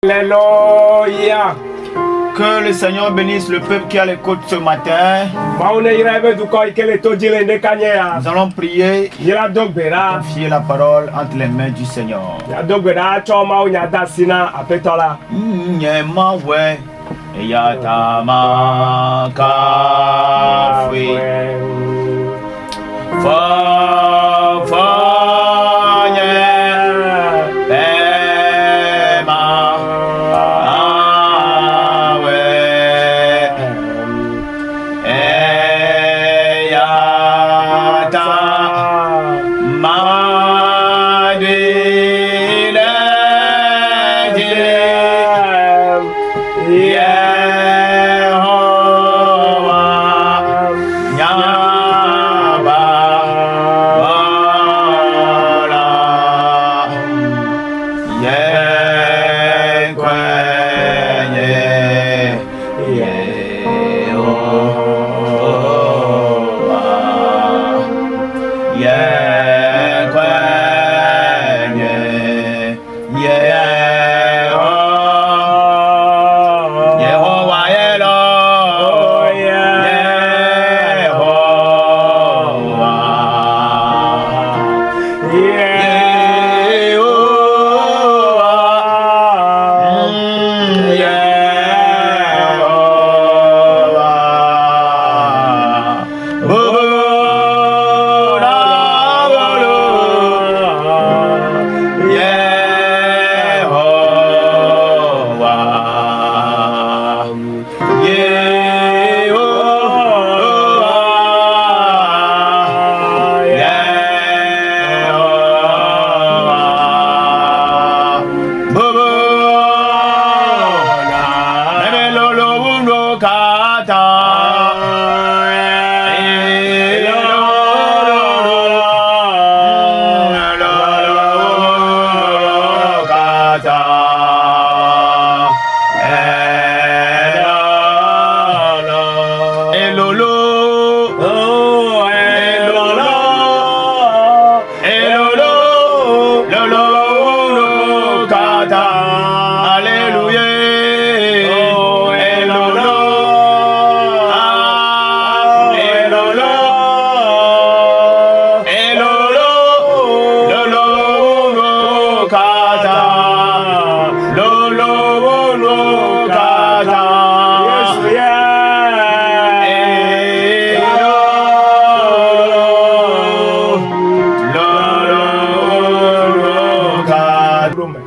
Alléluia. Que le Seigneur bénisse le peuple qui a l'écoute ce matin. Nous allons prier et confier la parole entre les mains du Seigneur.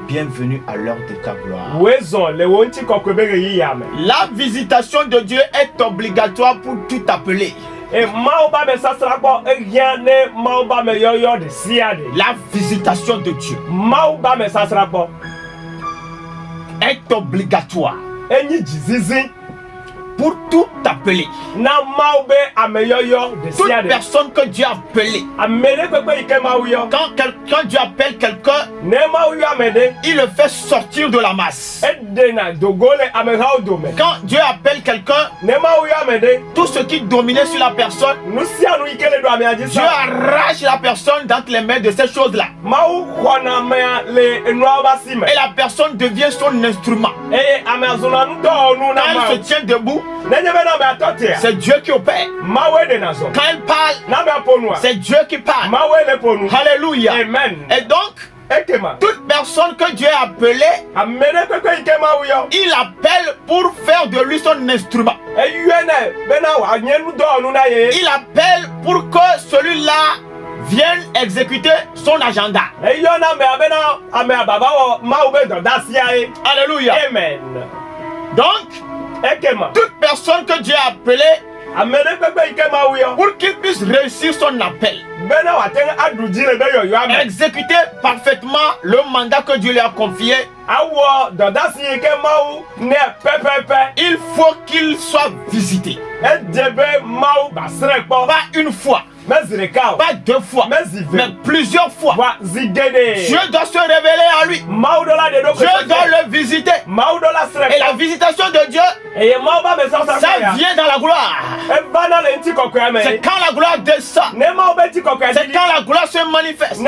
Bienvenue à l'heure de ta gloire. La visitation de Dieu est obligatoire pour tout appeler. La visitation de Dieu est obligatoire pour tout appeler. Toute personne que Dieu a appelée, quand Dieu appelle quelqu'un, il le fait sortir de la masse. Quand Dieu appelle quelqu'un, tout ce qui dominait sur la personne, Dieu arrache la personne dans les mains de ces choses-là. Et la personne devient son instrument. Quand elle se tient debout, c'est Dieu qui opère. Quand elle parle, c'est Dieu qui parle. Alléluia. Amen. Et donc, toute personne que Dieu a appelée, il appelle pour faire de lui son instrument. Il appelle pour que celui-là vienne exécuter son agenda. Alléluia. Amen. Donc, toute personne que Dieu a appelée, pour qu'il puisse réussir son appel, exécuter parfaitement le mandat que Dieu lui a confié, il faut qu'il soit visité. Pas une fois, pas deux fois, mais plusieurs fois. Dieu doit se révéler à lui. Dieu doit le visiter. Et la visitation de Dieu, ça vient dans la gloire. C'est quand la gloire descend. C'est quand la gloire se manifeste.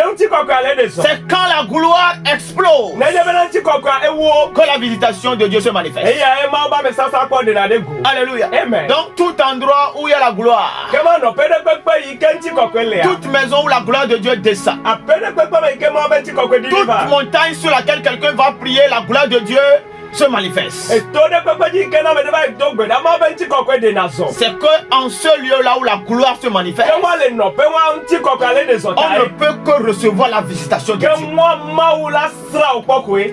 C'est quand la gloire explose que la visitation de Dieu se manifeste. Alléluia. Amen. Donc tout endroit où il y a la gloire, toute maison où la gloire de Dieu descend, toute montagne sur laquelle quelqu'un va prier, la gloire de Dieu se manifeste. C'est que en ce lieu-là où la gloire se manifeste, on ne peut que recevoir la visitation de Dieu.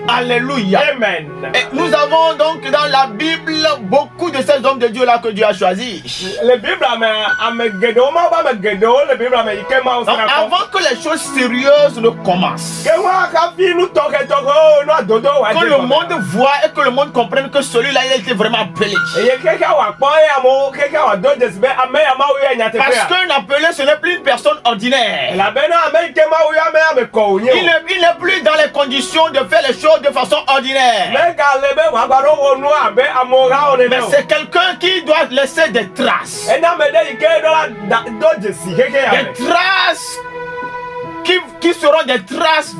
Alléluia. Amen. Et nous avons donc dans la Bible beaucoup de ces hommes de Dieu là que Dieu a choisis. Donc, avant que les choses sérieuses ne commencent, que le monde voit et que le monde comprenne que celui-là il était vraiment appelé. Parce qu'un appelé ce n'est plus une personne ordinaire. Il n'est plus dans les conditions de faire les choses de façon ordinaire. Mais c'est quelqu'un qui doit laisser des traces. Des traces qui seront des traces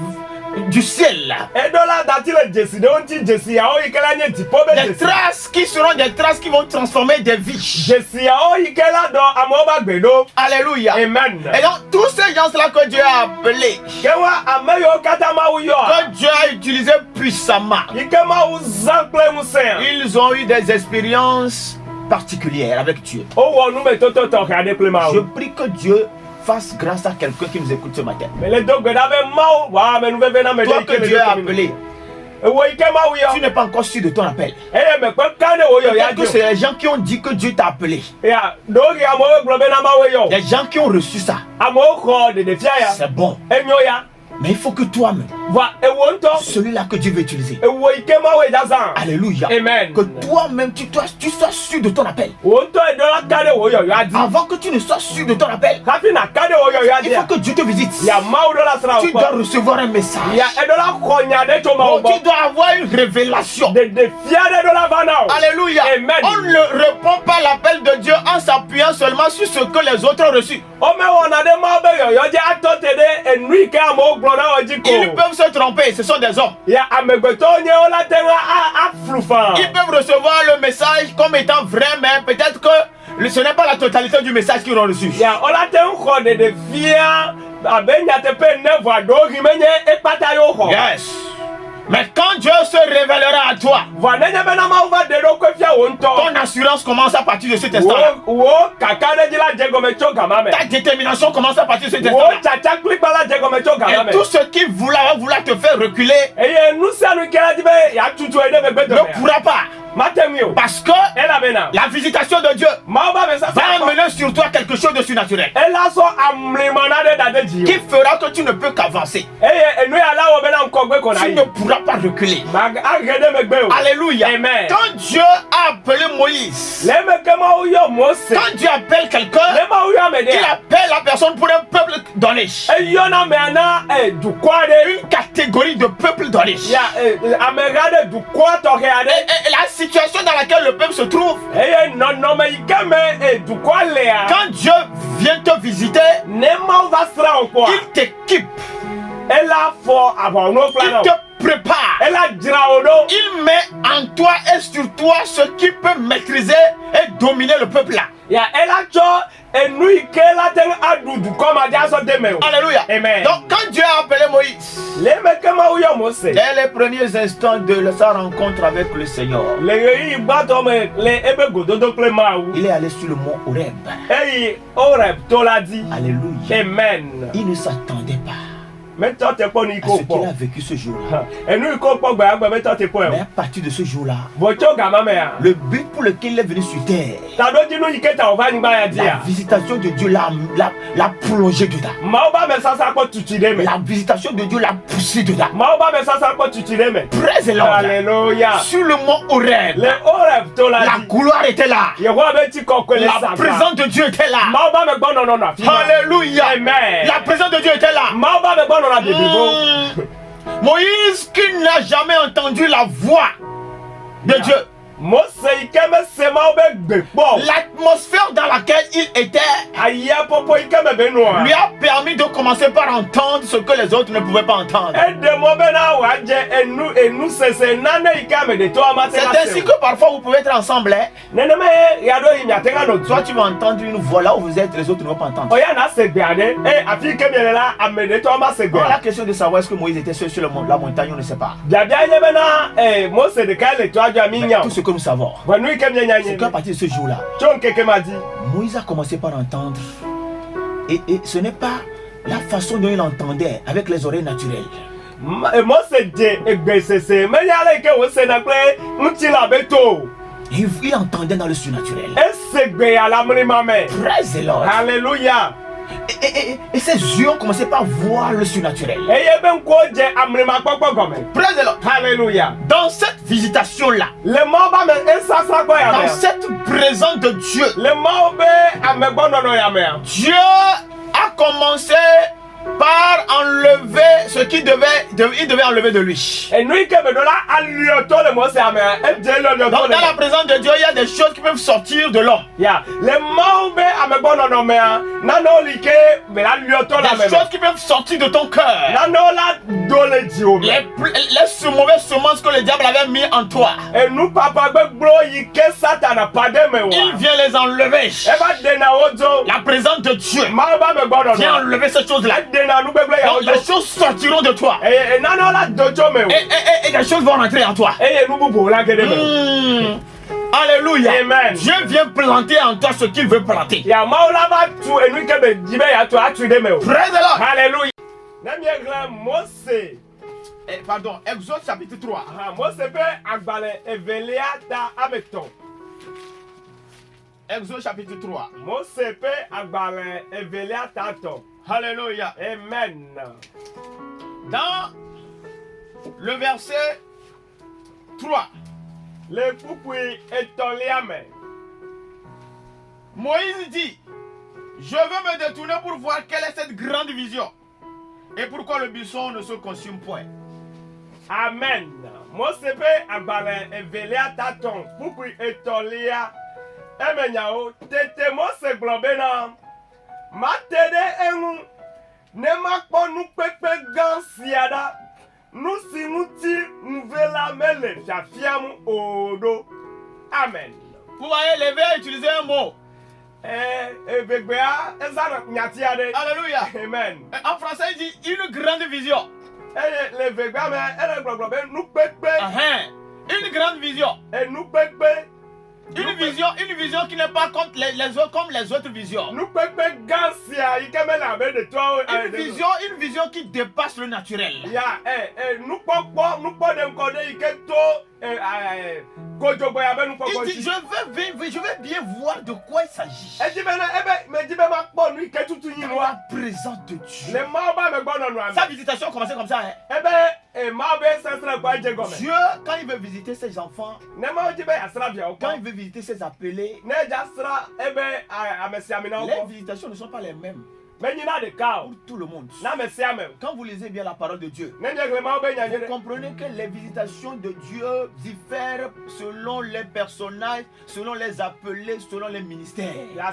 du ciel. Des traces qui seront des traces qui vont transformer des vies. Alléluia. Amen. Et donc tous ces gens-là que Dieu a appelés, que Dieu a utilisé puissamment, ils ont eu des expériences particulières avec Dieu. Je prie que Dieu fasse grâce à quelqu'un qui nous écoute ce matin. Toi que Dieu a appelé, tu n'es pas encore sûr de ton appel. Peut-être que c'est les gens qui ont dit que Dieu t'a appelé. Les gens qui ont reçu ça. C'est bon. Mais il faut que toi-même, celui-là que Dieu veut utiliser, alléluia, amen, que toi-même tu sois sûr de ton appel. Avant que tu ne sois sûr de ton appel, il faut que Dieu te visite. Tu dois recevoir un message. Tu dois avoir une révélation. Alléluia. Amen. On ne répond pas à l'appel de Dieu en s'appuyant seulement sur ce que les autres ont reçu. Ils peuvent se tromper, ce sont des hommes. Ils peuvent recevoir le message comme étant vrai, mais peut-être que ce n'est pas la totalité du message qu'ils ont reçu. Yes. Mais quand Dieu se révélera à toi, ton assurance commence à partir de cet instant-là. Ta détermination commence à partir de cet instant-là. Et tout ce qui va vouloir te faire reculer ne pourra pas. Parce que la visitation de Dieu va amener sur toi quelque chose de surnaturel qui fera que tu ne peux qu'avancer. Tu ne pourras pas reculer. Alléluia. Amen. Quand Dieu a appelé Moïse, quand Dieu appelle quelqu'un, il appelle la personne pour un peuple donné, une catégorie de peuple donné. La situation dans laquelle le peuple se trouve, quand Dieu vient te visiter, il t'équipe, il te prépare, il met en toi et sur toi ce qui peut maîtriser et dominer le peuple là. Alléluia. Amen. Donc quand Dieu a appelé Moïse, dès les premiers instants de sa rencontre avec le Seigneur, il est allé sur le mont Horeb. Alléluia. Amen. Il ne s'attendait pas à ce qu'il a vécu ce jour-là. Mais à partir de ce jour-là, le but pour lequel il est venu sur terre, la visitation de Dieu l'a plongé dedans. La visitation de Dieu l'a poussé dedans. Praise the Lord. Alléluia. Sur le mont Horeb, la gloire était là. La présence de Dieu était là. Alléluia. Amen. La présence de Dieu était là. Moïse qui n'a jamais entendu la voix de Dieu. L'atmosphère dans laquelle il était lui a permis de commencer par entendre ce que les autres ne pouvaient pas entendre. C'est ainsi que parfois vous pouvez être ensemble. Soit tu vas entendre une voix là où vous êtes, les autres ne vont pas entendre. La question de savoir est-ce que Moïse était seul sur la montagne, on ne sait pas. Tout ce que nous savons, c'est qu'à partir de ce jour-là, Moïse a commencé par entendre. Et ce n'est pas la façon dont il entendait avec les oreilles naturelles. Il entendait dans le surnaturel. Praise the Lord. Alléluia. Et ses yeux ont commencé par voir le surnaturel. Praise the Lord. Alléluia. Dans cette visitation-là, dans cette présence de Dieu, Dieu a commencé par enlever ce qu'il devait enlever de lui. Donc, dans la présence de Dieu, il y a des choses qui peuvent sortir de l'homme. Des choses qui peuvent sortir de ton cœur. Les mauvaises semences que le diable avait mis en toi, il vient les enlever. La présence de Dieu vient enlever ces choses-là. Donc, les choses sortiront de toi. Et les choses vont rentrer en toi. Alléluia. Amen. Dieu vient planter en toi ce qu'il veut planter. Praise the Lord. Alléluia. Pardon, Exode chapitre 3. Exode chapitre 3. Alléluia. Amen. Dans le verset 3, Moïse dit: je veux me détourner pour voir quelle est cette grande vision et pourquoi le buisson ne se consume point. Amen. Mosepe agbale evelia taton pupui etolia emenyao tete mose globena matede enu ne makpo nu pepe gan siada nu sinuti nvela mele fiafiamu odo. Amen. Vous voyez, les veilles utiliser un mot. Alléluia. Amen. En français, il dit une grande vision. Une grande vision. Une vision qui n'est pas comme les autres visions. Une vision qui dépasse le naturel. Il dit, je veux bien voir de quoi il s'agit. La présence de Dieu. Sa visitation a commencé comme ça. Dieu, quand il veut visiter ses enfants, quand il veut visiter ses appelés, les visitations ne sont pas les mêmes pour tout le monde. Quand vous lisez bien la parole de Dieu, vous comprenez que les visitations de Dieu diffèrent selon les personnages, selon les appelés, selon les ministères. La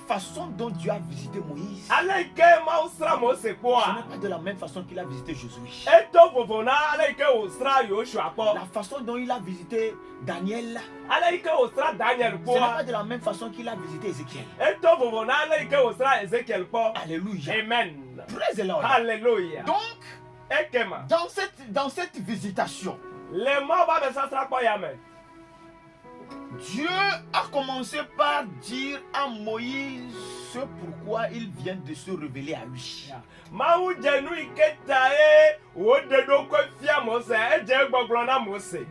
façon dont Dieu a visité Moïse, ce n'est pas de la même façon qu'il a visité Josué. La façon dont il a visité Daniel, ce n'est pas de la même façon qu'il a visité Ézéchiel. Alléluia. Amen. Praise the Lord. Alléluia. Donc, dans cette visitation, Dieu a commencé par dire à Moïse ce pourquoi il vient de se révéler à lui.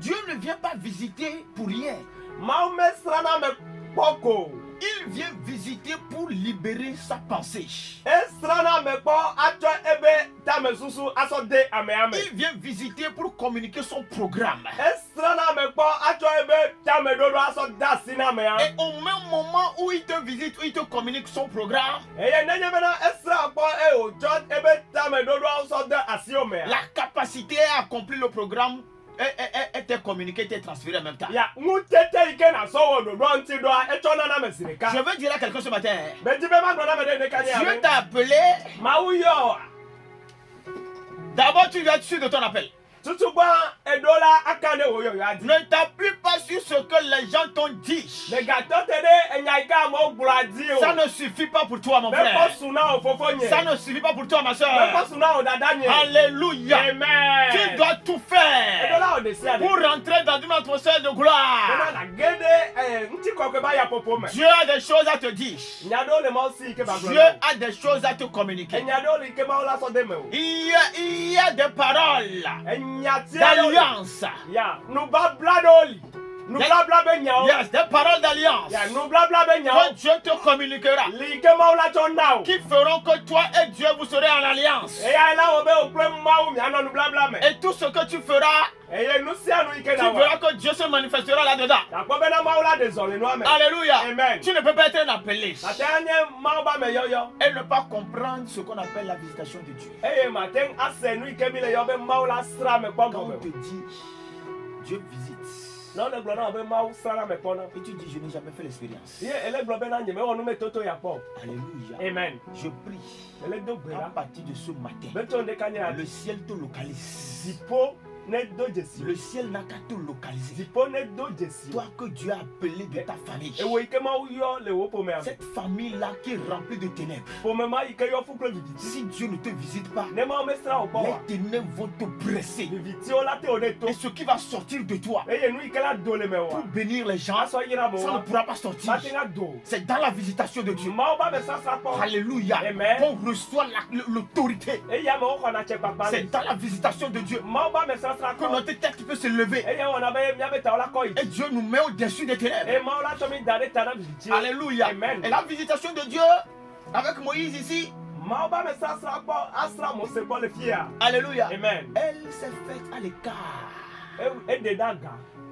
Dieu ne vient pas visiter pour rien. Il vient visiter pour libérer sa pensée. Il vient visiter pour communiquer son programme. Et au même moment où il te visite, où il te communique son programme, la capacité à accomplir le programme était communiquée, était transférée en même temps. Je veux dire à quelqu'un ce matin, Dieu t'a appelé. D'abord, tu dois être sûr de ton appel. Ne t'appuie pas sur ce que les gens t'ont dit. Ça ne suffit pas pour toi, mon frère. Ça ne suffit pas pour toi, ma soeur. Alléluia. Amen. Tu dois tout faire pour rentrer dans une atmosphère de gloire. Dieu a des choses à te dire. Dieu a des choses à te communiquer. Il y a des paroles d'alliance. Yes, des paroles d'alliance que Dieu te communiquera, qui feront que toi et Dieu vous serez en alliance. Et tout ce que tu feras, tu verras que Dieu se manifestera là-dedans. Alléluia. Amen. Tu ne peux pas être un appelé et ne pas comprendre ce qu'on appelle la visitation de Dieu. Quand on te dit Dieu visite, et tu dis je n'ai jamais fait l'expérience. Alléluia. Amen. Je prie à partir de ce matin, le ciel te localise. Le ciel n'a qu'à te localiser. Toi que Dieu a appelé de ta famille, cette famille-là qui est remplie de ténèbres, si Dieu ne te visite pas, les ténèbres vont te presser. Et ce qui va sortir de toi pour bénir les gens, ça ne pourra pas sortir. C'est dans la visitation de Dieu. Alléluia. Qu'on reçoit l'autorité. C'est dans la visitation de Dieu que notre tête peut se lever. Et Dieu nous met au-dessus des ténèbres. Alléluia. Amen. Et la visitation de Dieu avec Moïse ici, alléluia. Amen. Elle s'est faite à l'écart.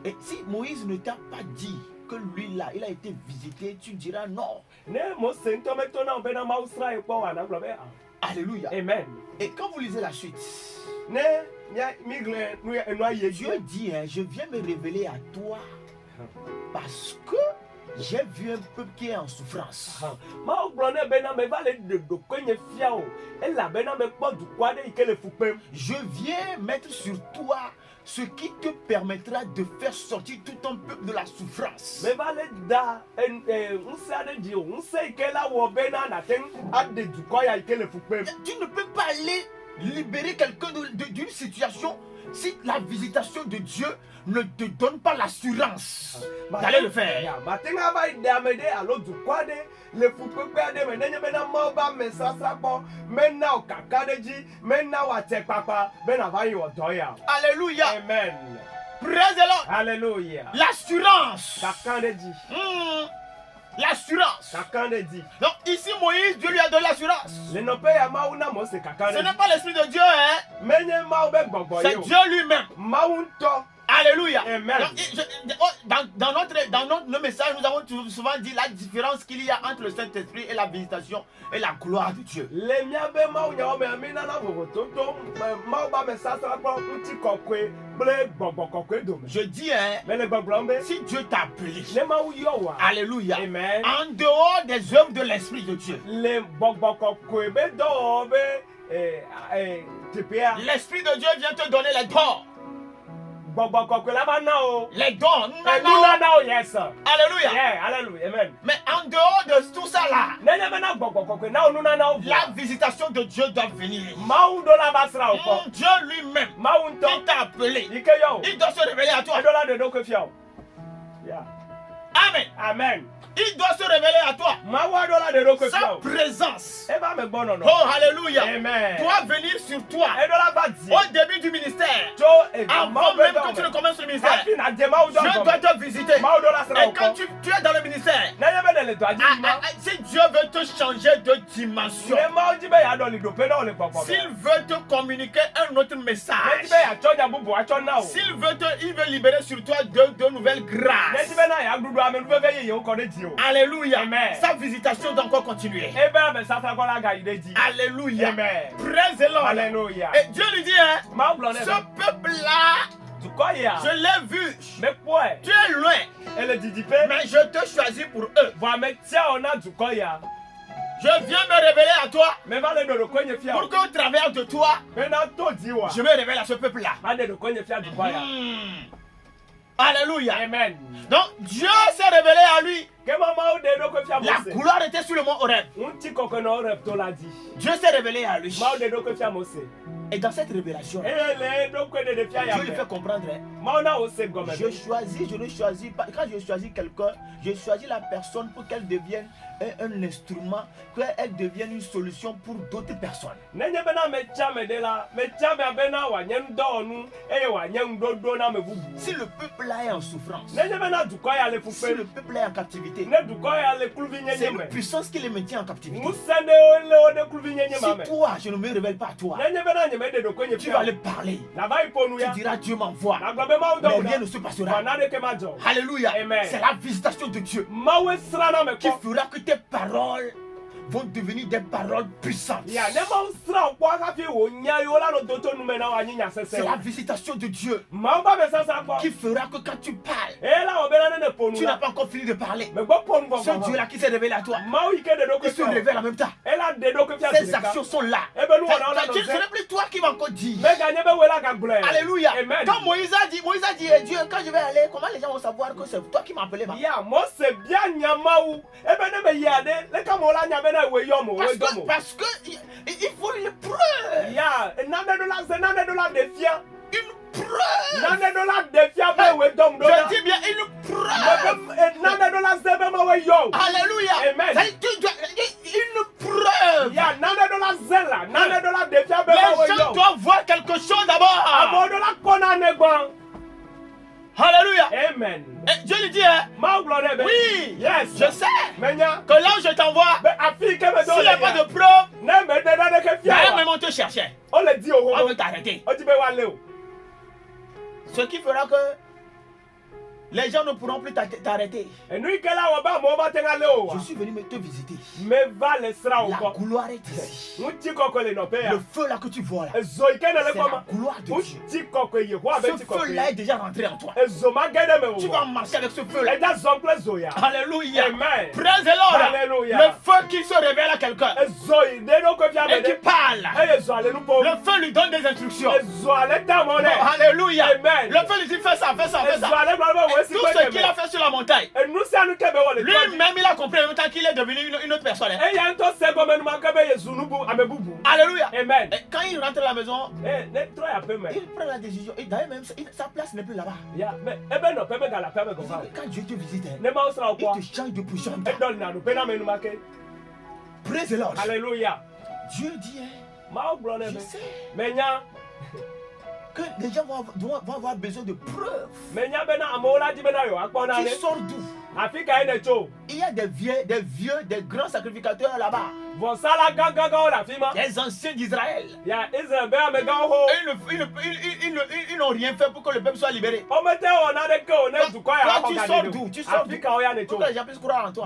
Et si Moïse ne t'a pas dit que lui là, il a été visité, tu diras non. Alléluia. Amen. Et quand vous lisez la suite, Dieu dit, je viens me révéler à toi parce que j'ai vu un peuple qui est en souffrance. Je viens mettre sur toi ce qui te permettra de faire sortir tout un peuple de la souffrance. Tu ne peux pas aller libérer quelqu'un d'une situation si la visitation de Dieu ne te donne pas l'assurance d'aller le faire. Alléluia. Amen. Praise the Lord. Alléluia. L'assurance. L'assurance. Donc ici Moïse, Dieu lui a donné l'assurance. Ce n'est pas l'esprit de Dieu, c'est Dieu lui-même. Alléluia. Amen. Donc, dans notre message, nous avons souvent dit la différence qu'il y a entre le Saint-Esprit et la visitation et la gloire de Dieu. Je dis, si Dieu t'a appelé, alléluia, amen, en dehors des œuvres de l'Esprit de Dieu, l'Esprit de Dieu vient te donner les dons. Les dons. Yes. Alléluia. Yeah, alléluia. Amen. Mais en dehors de tout ça là, la visitation de Dieu doit venir. Dieu lui-même, il t'a appelé, il doit se révéler à toi. Amen. Amen. Il doit se révéler à toi. Sa présence Oh, alléluia. Amen. Doit venir sur toi. Au début du ministère. Avant même que tu ne commences le ministère. Dieu doit te visiter. Et quand tu es dans le ministère, si Dieu veut te changer de dimension, s'il veut te communiquer un autre message, s'il veut libérer sur toi deux nouvelles grâces. Alléluia. Amen. Sa visitation doit encore continuer. Alléluia. Amen. Praise the Lord. Alléluia. Et Dieu lui dit, hein, ce peuple-là, je l'ai vu. Tu es loin. Mais je te choisis pour eux. Je viens me révéler à toi. Pour qu'au travers de toi, je me révèle à ce peuple-là. Alléluia. Amen. Donc Dieu s'est révélé à lui. La gloire était sur le mont Horeb. Dieu s'est révélé à lui. Et dans cette révélation, Dieu lui fait comprendre, je choisis, je ne choisis pas. Quand je choisis quelqu'un, je choisis la personne pour qu'elle devienne un instrument, qu'elle devienne une solution pour d'autres personnes. Si le peuple là est en souffrance, si le peuple est en captivité, c'est une puissance qui les maintient en captivité. Si toi, je ne me révèle pas à toi, tu vas aller parler. Tu diras Dieu m'envoie. Mais rien ne se passera. Alléluia. C'est la visitation de Dieu qui fera que tes paroles vont devenir des paroles puissantes. C'est la visitation de Dieu qui fera que quand tu parles, tu n'as pas encore fini de parler. Ce Dieu-là qui s'est révélé à toi, il se révèle en même temps. Ces actions sont là. Ce n'est plus toi qui vas encore dire. Alléluia. Quand Moïse a dit, Dieu, quand je vais aller, comment les gens vont savoir que c'est toi qui m'as appelé? Parce que il faut une preuve. Une preuve. Je dis bien une preuve. Alléluia. Une preuve. Les gens doivent voir quelque chose d'abord. Alléluia. Amen. Et Dieu lui dit, hein, oui, yes, je sais que là où je t'envoie, s'il n'y a pas de preuve, même on te cherchait. On veut t'arrêter. Ce qui fera que les gens ne pourront plus t'arrêter. Je suis venu te visiter. La gloire est ici. Le feu là que tu vois là, c'est la gloire de Dieu. Ce feu là est déjà rentré en toi. Tu vas marcher avec ce feu là. Alléluia. Praise the Lord. Le feu qui se révèle à quelqu'un et qui parle. Le feu lui donne des instructions. Alléluia. Le feu lui dit fais ça, fais ça, fais ça. Tout ce qu'il a fait sur la montagne, lui-même il a compris en même temps qu'il est devenu une autre personne. Alléluia. Amen. Et quand il rentre à la maison, il prend la décision. Et d'ailleurs même sa place n'est plus là-bas. Quand Dieu te visite, il te change de position. Praise the Lord. Alléluia. Dieu dit, je sais que les gens vont avoir besoin de preuves. Qui sort d'où? Il y a des grands sacrificateurs là-bas. Les anciens d'Israël. Ils n'ont rien fait pour que le peuple soit libéré. Toi, tu sors d'où? Tu sors d'où? Pour que les gens puissent croire en toi.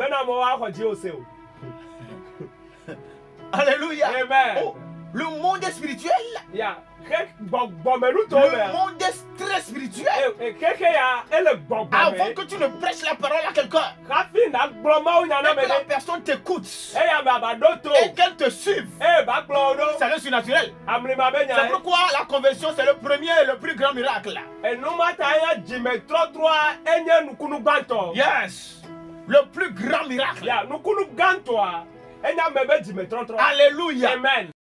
Alléluia. Amen. Le monde est spirituel. Le monde est très spirituel. Avant que tu ne prêches la parole à quelqu'un, et que la personne t'écoute et qu'elle te suive, c'est le surnaturel. C'est pourquoi la conversion c'est le premier et le plus grand miracle. Yes. Le plus grand miracle. Alléluia. Amen.